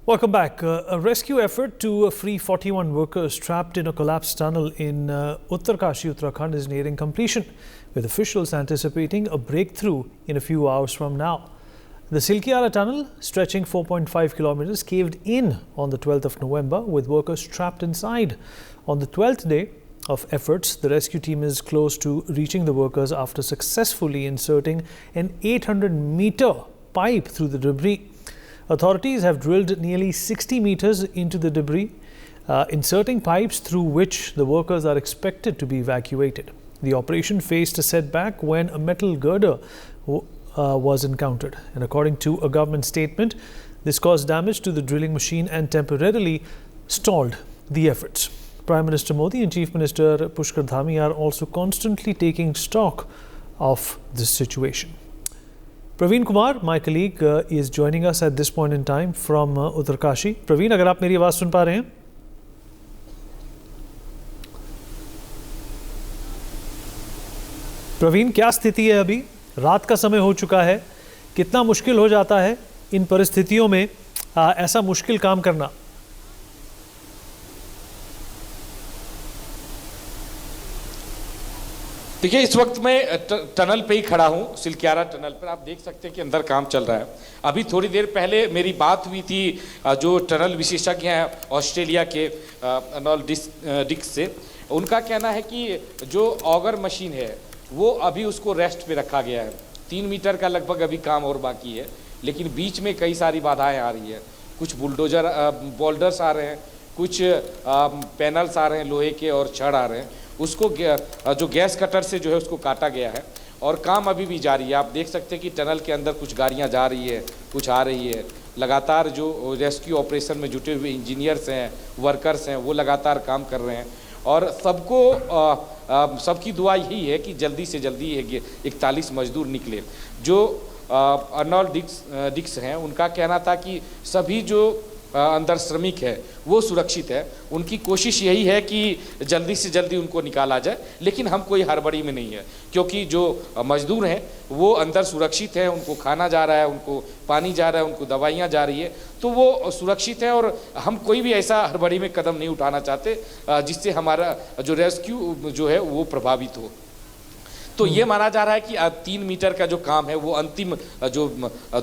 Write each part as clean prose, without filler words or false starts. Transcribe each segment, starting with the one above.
Welcome back. A rescue effort to free 41 workers trapped in a collapsed tunnel in Uttarkashi, Uttarakhand is nearing completion, with officials anticipating a breakthrough in a few hours from now. The Silkiara tunnel, stretching 4.5 kilometers, caved in on the 12th of November, with workers trapped inside. On the 12th day of efforts, the rescue team is close to reaching the workers after successfully inserting an 800-meter pipe through the debris. Authorities have drilled nearly 60 meters into the debris, inserting pipes through which the workers are expected to be evacuated. The operation faced a setback when a metal girder was encountered, and according to a government statement, this caused damage to the drilling machine and temporarily stalled the efforts. Prime Minister Modi and Chief Minister Pushkar Dhami are also constantly taking stock of this situation. Praveen Kumar, my colleague, is joining us at this point in time from Uttarkashi. Praveen, अगर आप मेरी आवाज़ सुन पा रहे हैं? प्रवीण, क्या स्थिति है अभी? रात का समय हो चुका है. कितना मुश्किल हो जाता है इन परिस्थितियों में ऐसा मुश्किल काम करना? देखिए, इस वक्त मैं टनल पे ही खड़ा हूँ, सिलकियारा टनल पर. आप देख सकते हैं कि अंदर काम चल रहा है. अभी थोड़ी देर पहले मेरी बात हुई थी जो टनल विशेषज्ञ हैं ऑस्ट्रेलिया के अर्नोल्ड डिक्स से. उनका कहना है कि जो ऑगर मशीन है वो अभी उसको रेस्ट पे रखा गया है. 3 मीटर का लगभग अभी काम और बाकी है, लेकिन बीच में कई सारी बाधाएं आ रही है. कुछ बुलडोजर बोल्डर्स आ रहे हैं, कुछ पैनल्स आ रहे हैं लोहे के और छड़ आ रहे हैं. उसको जो गैस कटर से जो है उसको काटा गया है और काम अभी भी जारी है. आप देख सकते हैं कि टनल के अंदर कुछ गाड़ियां जा रही है, कुछ आ रही है. लगातार जो रेस्क्यू ऑपरेशन में जुटे हुए इंजीनियर्स हैं, वर्कर्स हैं, वो लगातार काम कर रहे हैं और सबकी दुआ यही है कि जल्दी से जल्दी 41 मजदूर निकले. जो अर्नोल्ड डिक्स हैं, उनका कहना था कि सभी जो अंदर श्रमिक है वो सुरक्षित है. उनकी कोशिश यही है कि जल्दी से जल्दी उनको निकाला जाए, लेकिन हम कोई हड़बड़ी में नहीं है, क्योंकि जो मजदूर हैं वो अंदर सुरक्षित हैं. उनको खाना जा रहा है, उनको पानी जा रहा है, उनको दवाइयाँ जा रही है, तो वो सुरक्षित हैं. और हम कोई भी ऐसा हड़बड़ी में कदम नहीं उठाना चाहते जिससे हमारा जो रेस्क्यू जो है वो प्रभावित हो. तो ये माना जा रहा है कि 3 मीटर का जो काम है वो अंतिम जो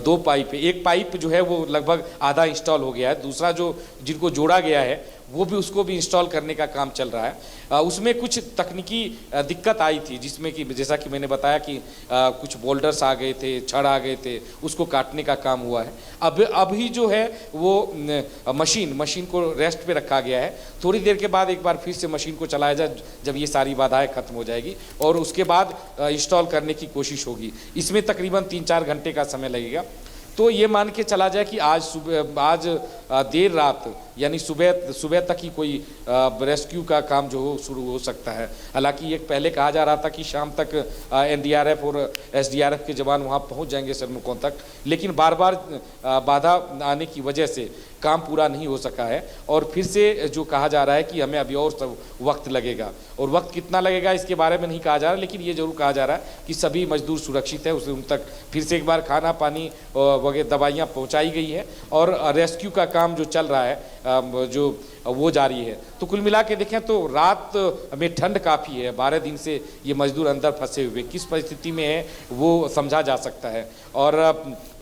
2 पाइप है, एक पाइप जो है वो लगभग आधा इंस्टॉल हो गया है, दूसरा जो जिनको जोड़ा गया है वो भी उसको भी इंस्टॉल करने का काम चल रहा है. उसमें कुछ तकनीकी दिक्कत आई थी, जिसमें कि जैसा कि मैंने बताया कि कुछ बोल्डर्स आ गए थे, छड़ आ गए थे, उसको काटने का काम हुआ है. अभी जो है वो मशीन को रेस्ट पे रखा गया है. थोड़ी देर के बाद एक बार फिर से मशीन को चलाया जाए, जब ये सारी बाधाएं खत्म हो जाएगी, और उसके बाद इंस्टॉल करने की कोशिश होगी. इसमें तकरीबन 3-4 घंटे का समय लगेगा. तो ये मान के चला जाए कि आज देर रात यानी सुबह तक ही कोई रेस्क्यू का काम जो हो शुरू हो सकता है. हालांकि ये पहले कहा जा रहा था कि शाम तक एनडीआरएफ और एसडीआरएफ के जवान वहाँ पहुँच जाएंगे श्रमिकों तक, लेकिन बार बार बाधा आने की वजह से काम पूरा नहीं हो सका है. और फिर से जो कहा जा रहा है कि हमें अभी और सब वक्त लगेगा, और वक्त कितना लगेगा इसके बारे में नहीं कहा जा रहा, लेकिन ये जरूर कहा जा रहा है कि सभी मजदूर सुरक्षित है. उसे उन तक फिर से एक बार खाना पानी वगैरह दवाइयाँ पहुँचाई गई है और रेस्क्यू का काम जो चल रहा है जो वो जारी है. तो कुल मिला के देखें तो रात में ठंड काफ़ी है. 12 दिन से ये मजदूर अंदर फंसे हुए, किस परिस्थिति में है वो समझा जा सकता है. और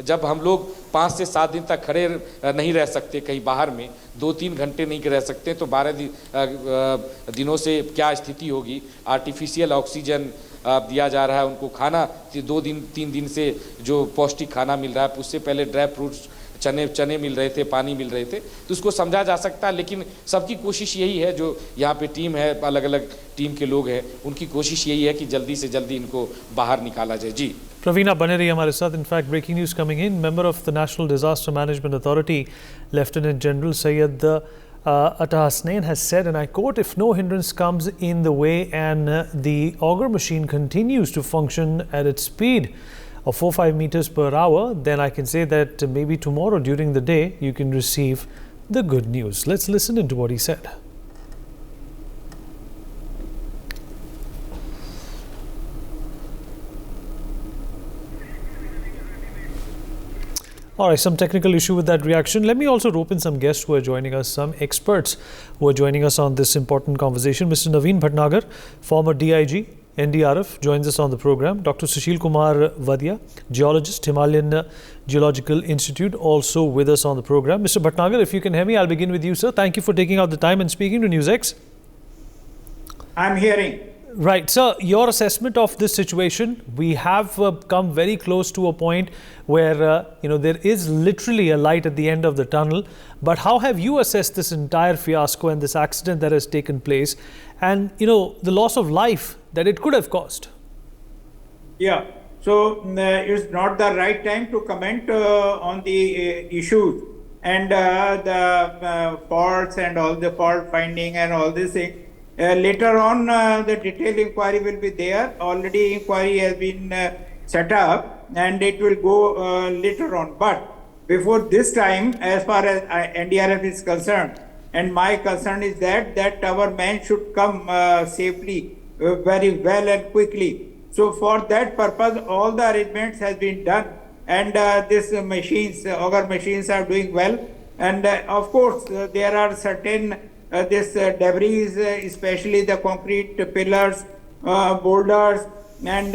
जब हम लोग 5 से 7 दिन तक खड़े नहीं रह सकते कहीं बाहर में, 2-3 घंटे नहीं रह सकते, तो 12 दिनों से क्या स्थिति होगी. आर्टिफिशियल ऑक्सीजन दिया जा रहा है, उनको खाना 2-3 दिन से जो पौष्टिक खाना मिल रहा है, उससे पहले ड्राई फ्रूट्स चने मिल रहे थे, पानी मिल रहे थे, तो उसको समझा जा सकता है. लेकिन सबकी कोशिश यही है, जो यहाँ पे टीम है, अलग अलग टीम के लोग हैं, उनकी कोशिश यही है कि जल्दी से जल्दी इनको बाहर निकाला जाए. जी प्रवीण, आप बने रहिए हमारे साथ. In fact breaking news coming in. Member of the National Disaster Management Authority lieutenant general Syed Atta Hasnain has said, and I quote, "If no hindrance comes in the way and the auger machine continues to function at its speed of 4-5 meters per hour, then I can say that maybe tomorrow during the day you can receive the good news." Let's listen into what he said. All right, some technical issue with that reaction. Let me also rope in some guests who are joining us, some experts who are joining us on this important conversation. Mr. Naveen Bhatnagar, former DIG, NDRF, joins us on the program. Dr. Sushil Kumar Vadia, geologist, Himalayan Geological Institute, also with us on the program. Mr. Bhatnagar, if you can hear me, I'll begin with you, sir. Thank you for taking out the time and speaking to NewsX. I'm hearing. Right. Sir, your assessment of this situation, we have come very close to a point where, there is literally a light at the end of the tunnel. But how have you assessed this entire fiasco and this accident that has taken place and, the loss of life that it could have caused? Yeah. So it's not the right time to comment on the issues and the faults and all the fault finding and all this thing. Later on, the detailed inquiry will be there. Already inquiry has been set up and it will go later on. But before this time, as far as NDRF is concerned, and my concern is that our men should come safely, very well and quickly. So for that purpose, all the arrangements has been done. And these machines, auger machines are doing well. And of course, there are certain this debris, especially the concrete pillars, boulders, and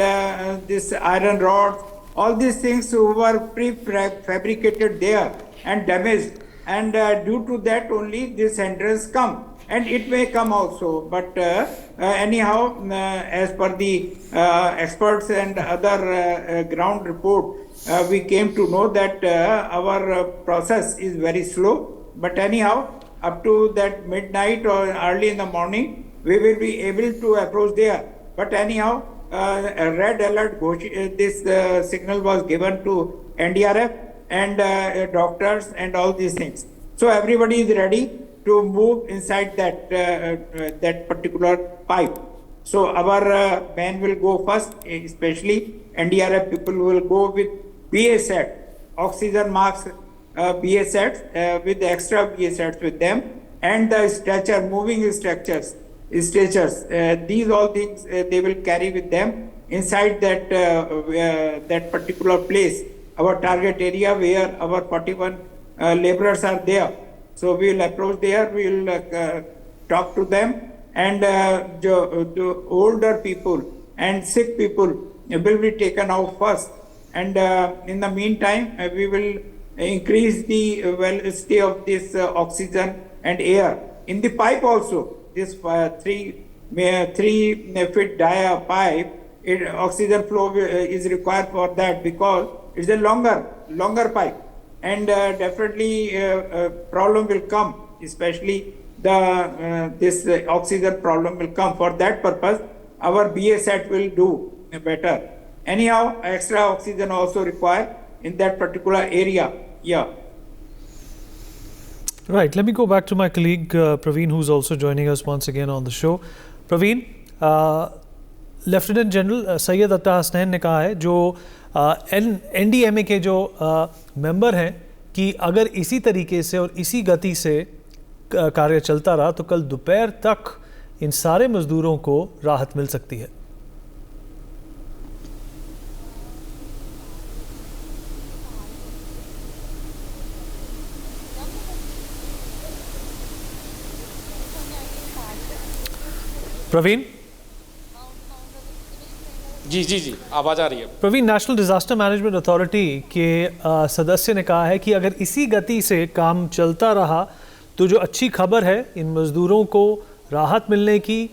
this iron rods, all these things were pre-fabricated there and damaged. And due to that only this hindrance come. And it may come also. But anyhow, as per the experts and other ground report, we came to know that our process is very slow. But anyhow, up to that midnight or early in the morning, we will be able to approach there. But anyhow, a red alert, this signal was given to NDRF and doctors and all these things. So everybody is ready to move inside that particular pipe. So our men will go first, especially NDRF people will go with BA set, oxygen masks, BA sets with extra BA sets with them, and the stretcher, moving stretchers. These all things they will carry with them inside that particular place, our target area where our 41 laborers are there. So we will approach there, we will talk to them, and the older people and sick people will be taken out first. And in the meantime, we will increase the stay of this oxygen and air. In the pipe also, this 3 feet dia pipe, oxygen flow is required for that because it's a longer pipe. And definitely problem will come, especially this oxygen problem will come. For that purpose, our BA set will do better. Anyhow, extra oxygen also required in that particular area. Yeah. Right. Let me go back to my colleague Praveen, who's also joining us once again on the show. Praveen, lieutenant general Syed अत्ता हसनैन ने कहा है जो NDMA के जो member हैं कि अगर इसी तरीके से और इसी गति से कार्य चलता रहा तो कल दोपहर तक इन सारे मजदूरों को राहत मिल सकती है। प्रवीण जी आवाज आ रही है। प्रवीण, नेशनल डिजास्टर मैनेजमेंट अथॉरिटी के सदस्य ने कहा है कि अगर इसी गति से काम चलता रहा तो जो अच्छी खबर है इन मजदूरों को राहत मिलने की,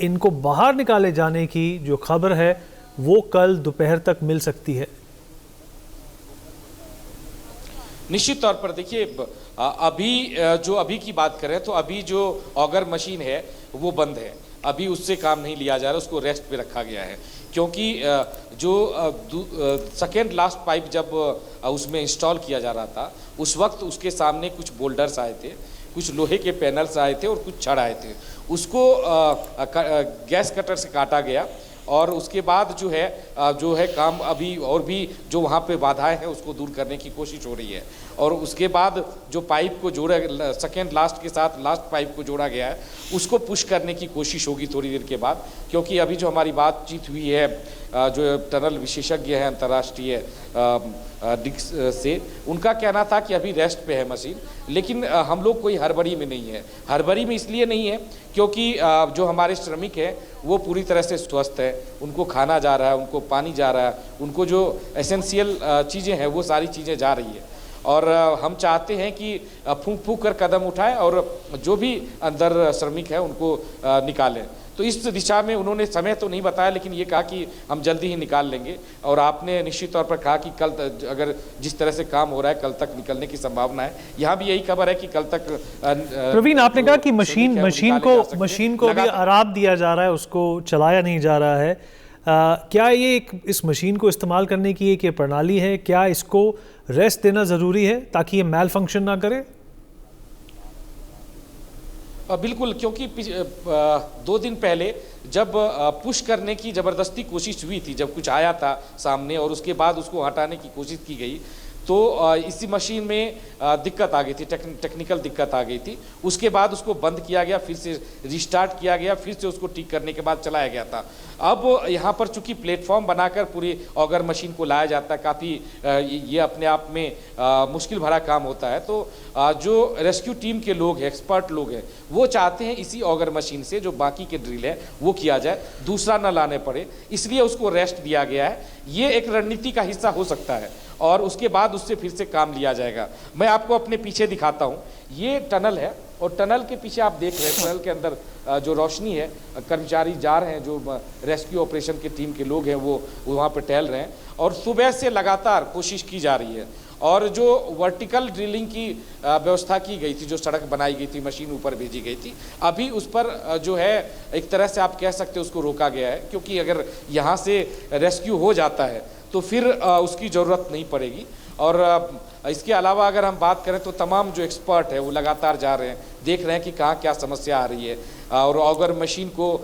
इनको बाहर निकाले जाने की जो खबर है वो कल दोपहर तक मिल सकती है। निश्चित तौर पर देखिए, अभी की बात करें तो अभी जो ऑगर मशीन है वो बंद है, अभी उससे काम नहीं लिया जा रहा, उसको रेस्ट पे रखा गया है क्योंकि जो सेकेंड लास्ट पाइप जब उसमें इंस्टॉल किया जा रहा था उस वक्त उसके सामने कुछ बोल्डर्स आए थे, कुछ लोहे के पैनल्स आए थे और कुछ छड़ आए थे, उसको गैस कटर से काटा गया और उसके बाद जो है काम अभी और भी जो वहाँ पे बाधाएं हैं उसको दूर करने की कोशिश हो रही है और उसके बाद जो पाइप को जोड़ा सेकेंड लास्ट के साथ लास्ट पाइप को जोड़ा गया है उसको पुश करने की कोशिश होगी थोड़ी देर के बाद, क्योंकि अभी जो हमारी बातचीत हुई है जो टनल विशेषज्ञ हैं अंतर्राष्ट्रीय डिस्क से। उनका कहना था कि अभी रेस्ट पे है मशीन, लेकिन हम लोग कोई हड़बड़ी में नहीं है। हड़बड़ी में इसलिए नहीं है क्योंकि जो हमारे श्रमिक हैं वो पूरी तरह से स्वस्थ है, उनको खाना जा रहा है, उनको पानी जा रहा है, उनको जो एसेंशियल चीज़ें हैं वो सारी चीज़ें जा रही है। और हम चाहते हैं कि फूंक फूंक कर कदम उठाएं और जो भी अंदर श्रमिक हैं उनको निकालें। तो इस दिशा में उन्होंने समय तो नहीं बताया, लेकिन ये कहा कि हम जल्दी ही निकाल लेंगे। और आपने निश्चित तौर पर कहा कि कल अगर जिस तरह से काम हो रहा है कल तक निकलने की संभावना है। यहाँ भी यही खबर है कि कल तक प्रवीण, आपने कहा कि मशीन को अभी आराम दिया जा रहा है, उसको चलाया नहीं जा रहा है। क्या ये इस मशीन को इस्तेमाल करने की एक प्रणाली है? क्या इसको रेस्ट देना ज़रूरी है ताकि ये मैल फंक्शन ना करे? बिल्कुल, क्योंकि 2 दिन पहले जब पुश करने की ज़बरदस्ती कोशिश हुई थी, जब कुछ आया था सामने और उसके बाद उसको हटाने की कोशिश की गई, तो इसी मशीन में दिक्कत आ गई थी, टेक्निकल दिक्कत आ गई थी। उसके बाद उसको बंद किया गया, फिर से रिस्टार्ट किया गया, फिर से उसको ठीक करने के बाद चलाया गया था। अब यहाँ पर चूंकि प्लेटफॉर्म बनाकर पूरी ऑगर मशीन को लाया जाता है, काफ़ी ये अपने आप में मुश्किल भरा काम होता है। तो जो रेस्क्यू टीम के लोग हैं, एक्सपर्ट लोग हैं, वो चाहते हैं इसी ऑगर मशीन से जो बाकी के ड्रिल है वो किया जाए, दूसरा ना लाने पड़े, इसलिए उसको रेस्ट दिया गया है। ये एक रणनीति का हिस्सा हो सकता है और उसके बाद उससे फिर से काम लिया जाएगा। मैं आपको अपने पीछे दिखाता हूँ, ये टनल है और टनल के पीछे आप देख रहे हैं टनल के अंदर जो रोशनी है, कर्मचारी जा रहे हैं, जो रेस्क्यू ऑपरेशन की टीम के लोग हैं वो वहाँ पर टहल रहे हैं और सुबह से लगातार कोशिश की जा रही है। और जो वर्टिकल ड्रिलिंग की व्यवस्था की गई थी, जो सड़क बनाई गई थी, मशीन ऊपर भेजी गई थी, अभी उस पर जो है एक तरह से आप कह सकते हैं उसको रोका गया है, क्योंकि अगर यहाँ से रेस्क्यू हो जाता है तो फिर उसकी ज़रूरत नहीं पड़ेगी। और इसके अलावा अगर हम बात करें तो तमाम जो एक्सपर्ट है वो लगातार जा रहे हैं, देख रहे हैं कि कहाँ क्या समस्या आ रही है और ऑगर मशीन को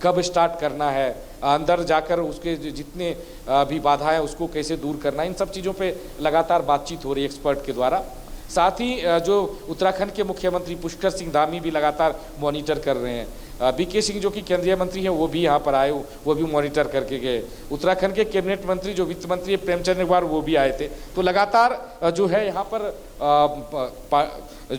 कब स्टार्ट करना है, अंदर जाकर उसके जितने भी बाधाएं हैं उसको कैसे दूर करना है, इन सब चीज़ों पे लगातार बातचीत हो रही है एक्सपर्ट के द्वारा। साथ ही जो उत्तराखंड के मुख्यमंत्री पुष्कर सिंह धामी भी लगातार मॉनिटर कर रहे हैं। बीके सिंह जो कि केंद्रीय मंत्री हैं वो भी यहाँ पर आए, वो भी मॉनिटर करके गए। उत्तराखंड के कैबिनेट मंत्री जो वित्त मंत्री है प्रेमचंद अग्रवाल, वो भी आए थे। तो लगातार जो है यहाँ पर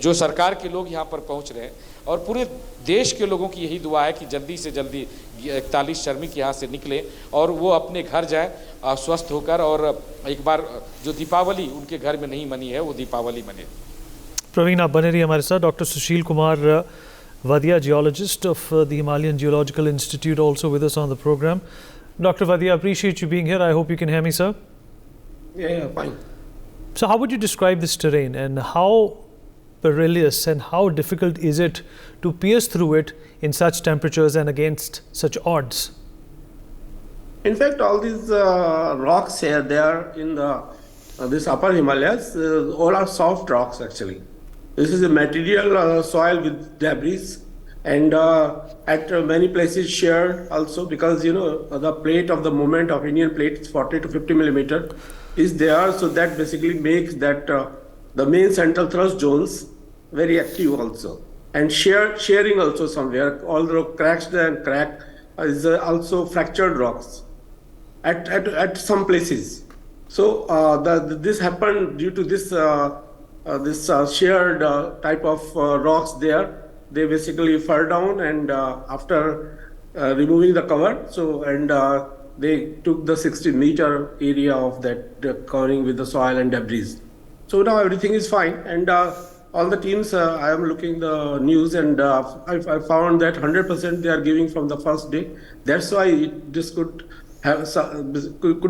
जो सरकार के लोग यहाँ पर पहुँच रहे हैं और पूरे देश के लोगों की यही दुआ है कि जल्दी से जल्दी 41 श्रमिक यहाँ से निकलें और वो अपने घर जाएं स्वस्थ होकर, और एक बार जो दीपावली उनके घर में नहीं मनी है वो दीपावली मने। प्रवीण, आप बने रहिए हमारे साथ। Doctor Sushil Kumar Vadia, geologist of the Himalayan Geological Institute, also with us on the program. Dr. Vadia, appreciate you being here. I hope you can hear me, sir. Yeah, fine. So how would you describe this terrain and how perilous and how difficult is it to pierce through it in such temperatures and against such odds? In fact, all these rocks here, they are in the this upper Himalayas, all are soft rocks actually. This is a material soil with debris, and at many places sheared also, because you know the plate of the moment of Indian plate is 40 to 50 millimeter is there, so that basically makes that the main central thrust zones very active also, and shearing also somewhere. Although cracks and crack is also fractured rocks at some places. So this happened due to this. This shared type of rocks there, they basically fell down, and after removing the cover, they took the 60-meter area of that covering with the soil and debris. So now everything is fine, and all the teams, I am looking the news, and I found that 100% they are giving from the first day. That's why this could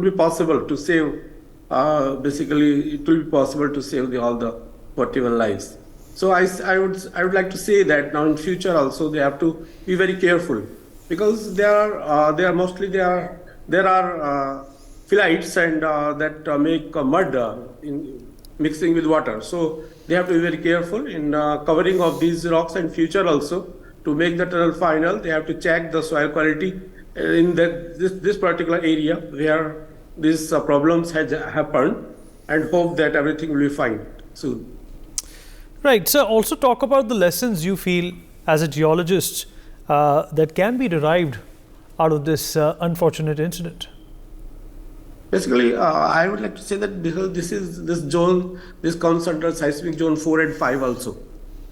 be possible to save. Basically, it will be possible to save all the 41 lives. So I would like to say that now in future also they have to be very careful, because there are phyllites and that make mud in mixing with water. So they have to be very careful in covering of these rocks, and future also to make the tunnel final. They have to check the soil quality in this particular area where these problems had happened, and hope that everything will be fine soon. Right. So also talk about the lessons you feel as a geologist that can be derived out of this unfortunate incident. Basically, I would like to say that this zone, this comes under seismic zone 4 and 5 also,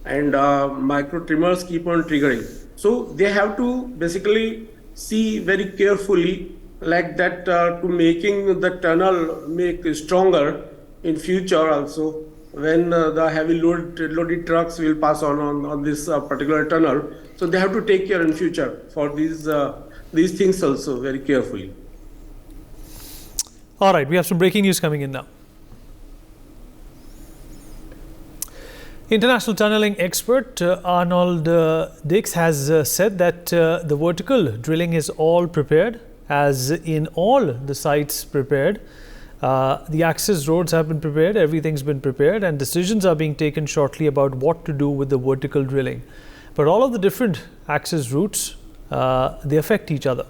and micro tremors keep on triggering. So they have to basically see very carefully like that to making the tunnel make stronger in future also when the heavy loaded trucks will pass on this particular tunnel. So they have to take care in future for these things also very carefully. All right, we have some breaking news coming in now. International tunneling expert Arnold Dix has said that the vertical drilling is all prepared, as in all the sites prepared. The access roads have been prepared, everything's been prepared, and decisions are being taken shortly about what to do with the vertical drilling. But all of the different access routes, they affect each other.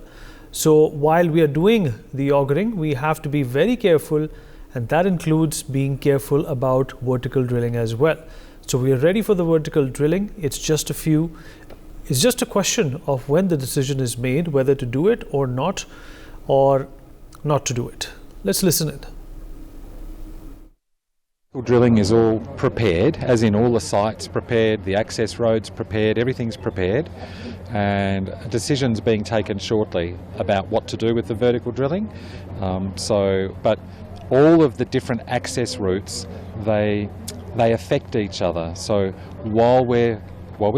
So while we are doing the augering, we have to be very careful, and that includes being careful about vertical drilling as well. So we are ready for the vertical drilling. It's just a question of when the decision is made, whether to do it or not to do it. Let's listen in. Drilling is all prepared, as in all the sites prepared, the access roads prepared, everything's prepared, and a decision's being taken shortly about what to do with the vertical drilling. But all of the different access routes, they affect each other. So while we're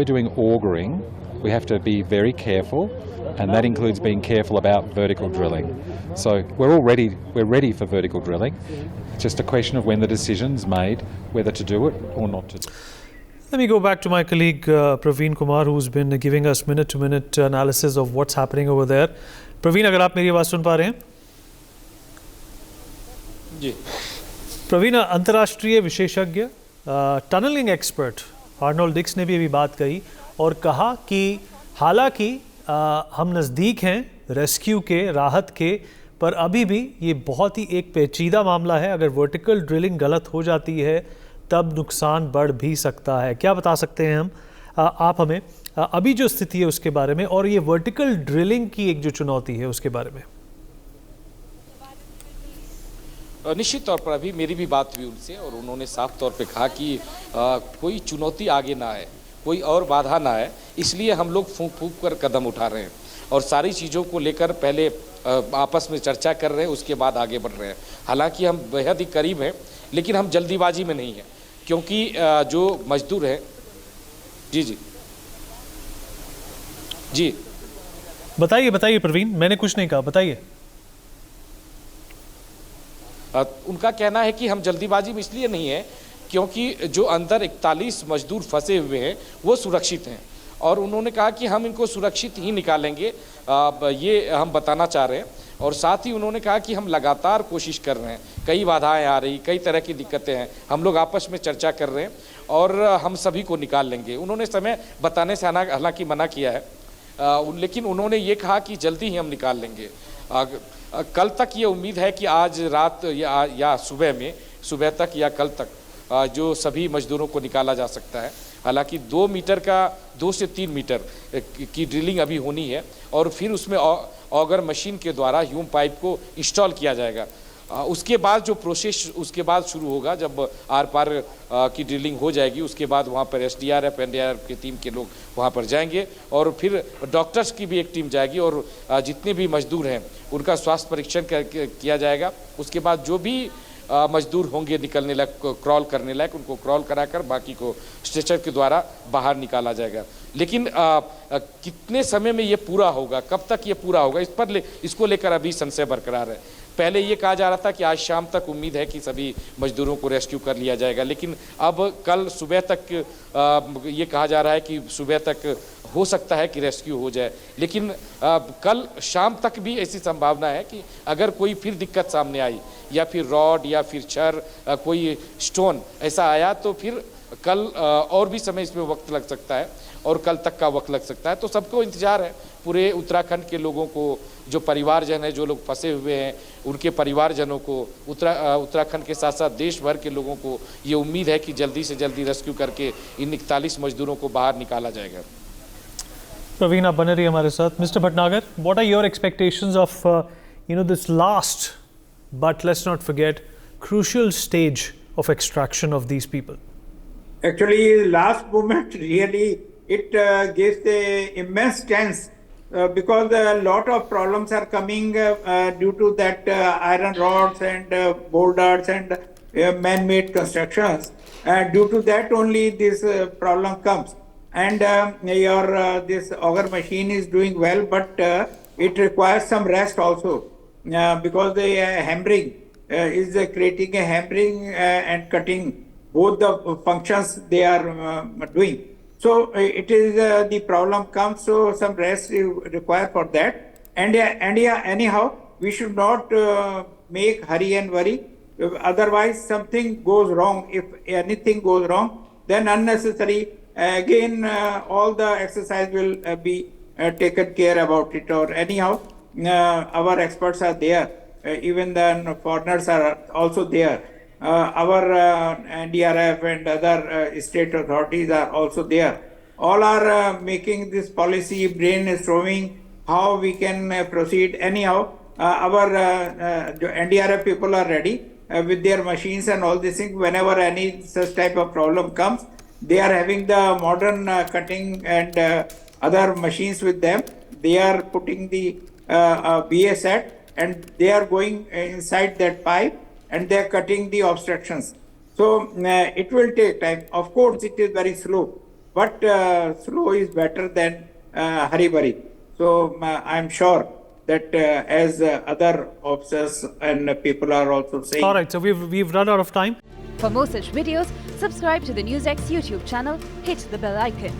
doing augering, we have to be very careful, and that includes being careful about vertical drilling. So we're ready for vertical drilling. It's just a question of when the decision's made, whether to do it or not to do it. Let me go back to my colleague Praveen Kumar, who's been giving us minute-to-minute analysis of what's happening over there. Praveen, अगर आप मेरी आवाज़ सुन पा रहे हैं? जी. प्रवीण, अंतर्राष्ट्रीय विशेषज्ञ tunnelling expert Arnold डिक्स ने भी अभी बात कही और कहा कि हालांकि हम नज़दीक हैं रेस्क्यू के, राहत के, पर अभी भी ये बहुत ही एक पेचीदा मामला है. अगर वर्टिकल ड्रिलिंग गलत हो जाती है तब नुकसान बढ़ भी सकता है. क्या बता सकते हैं हम आप हमें अभी जो स्थिति है उसके बारे में, और ये वर्टिकल ड्रिलिंग की एक जो चुनौती है उसके बारे में? निश्चित तौर पर अभी मेरी भी बात हुई उनसे, और उन्होंने साफ तौर पे कहा कि कोई चुनौती आगे ना आए, कोई और बाधा ना आए, इसलिए हम लोग फूंक फूंक कर कदम उठा रहे हैं और सारी चीज़ों को लेकर पहले आपस में चर्चा कर रहे हैं, उसके बाद आगे बढ़ रहे हैं. हालांकि हम बेहद ही करीब हैं, लेकिन हम जल्दीबाजी में नहीं हैं, क्योंकि जो मजदूर हैं. जी बताइए प्रवीण, मैंने कुछ नहीं कहा, बताइए. उनका कहना है कि हम जल्दीबाजी में इसलिए नहीं है क्योंकि जो अंदर 41 मजदूर फंसे हुए हैं वो सुरक्षित हैं, और उन्होंने कहा कि हम इनको सुरक्षित ही निकालेंगे, ये हम बताना चाह रहे हैं. और साथ ही उन्होंने कहा कि हम लगातार कोशिश कर रहे हैं, कई बाधाएं आ रही, कई तरह की दिक्कतें हैं, हम लोग आपस में चर्चा कर रहे हैं और हम सभी को निकाल लेंगे. उन्होंने समय बताने से हालांकि मना किया है, लेकिन उन्होंने ये कहा कि जल्दी ही हम निकाल लेंगे. कल तक ये उम्मीद है कि आज रात या सुबह तक या कल तक जो सभी मजदूरों को निकाला जा सकता है. हालांकि 2 से 3 मीटर की ड्रिलिंग अभी होनी है, और फिर उसमें ऑगर मशीन के द्वारा ह्यूम पाइप को इंस्टॉल किया जाएगा. उसके बाद जो प्रोसेस उसके बाद शुरू होगा, जब आर पार की ड्रिलिंग हो जाएगी, उसके बाद वहाँ पर SDRF NDRF की टीम के लोग वहाँ पर जाएंगे, और फिर डॉक्टर्स की भी एक टीम जाएगी, और जितने भी मजदूर हैं उनका स्वास्थ्य परीक्षण किया जाएगा. उसके बाद जो भी मजदूर होंगे निकलने लायक, क्रॉल करने लायक, उनको क्रॉल कराकर बाकी को स्ट्रेचर के द्वारा बाहर निकाला जाएगा. लेकिन कितने समय में ये पूरा होगा, कब तक ये पूरा होगा, इसको लेकर अभी संशय बरकरार है. पहले ये कहा जा रहा था कि आज शाम तक उम्मीद है कि सभी मजदूरों को रेस्क्यू कर लिया जाएगा, लेकिन अब कल सुबह तक ये कहा जा रहा है कि सुबह तक हो सकता है कि रेस्क्यू हो जाए. लेकिन कल शाम तक भी ऐसी संभावना है कि अगर कोई फिर दिक्कत सामने आई, या फिर रॉड या फिर छर, कोई स्टोन ऐसा आया, तो फिर कल और भी समय इसमें वक्त लग सकता है, और कल तक का वक्त लग सकता है. तो सबको इंतजार है, पूरे उत्तराखंड के लोगों को, जो परिवारजन है, जो लोग फंसे हुए हैं, उनके परिवारजनों को, उत्तराखंड के साथ साथ देश भर के लोगों को ये उम्मीद है कि जल्दी से जल्दी रेस्क्यू करके इन 41 मजदूरों को बाहर निकाला जाएगा. प्रवीण, आप बने रहिए हमारे साथ. Mister Bhatnagar, what are your expectations of this last but let's not forget, crucial stage of extraction of these people. Actually, last moment really it gives the immense chance because a lot of problems are coming due to that iron rods and boulders and man-made constructions. Due to that only this problem comes. And your this auger machine is doing well, but it requires some rest also because the hammering is creating a hammering and cutting. Both the functions they are doing. So it is the problem comes, so some rest is required for that. And anyhow, we should not make hurry and worry. Otherwise, something goes wrong. If anything goes wrong, then unnecessary. Again, all the exercise will be taken care about it. Or anyhow, our experts are there. Even the foreigners are also there. Our NDRF and other state authorities are also there. All are making this policy, brainstorming how we can proceed. Anyhow, our NDRF people are ready with their machines and all these things. Whenever any such type of problem comes, they are having the modern cutting and other machines with them. They are putting the BA set and they are going inside that pipe and they are cutting the obstructions. So it will take time. Of course, it is very slow, but slow is better than hurry-burry. So I'm sure that as other officers and people are also saying. All right, so we've run out of time. For more such videos, subscribe to the NewsX YouTube channel, hit the bell icon.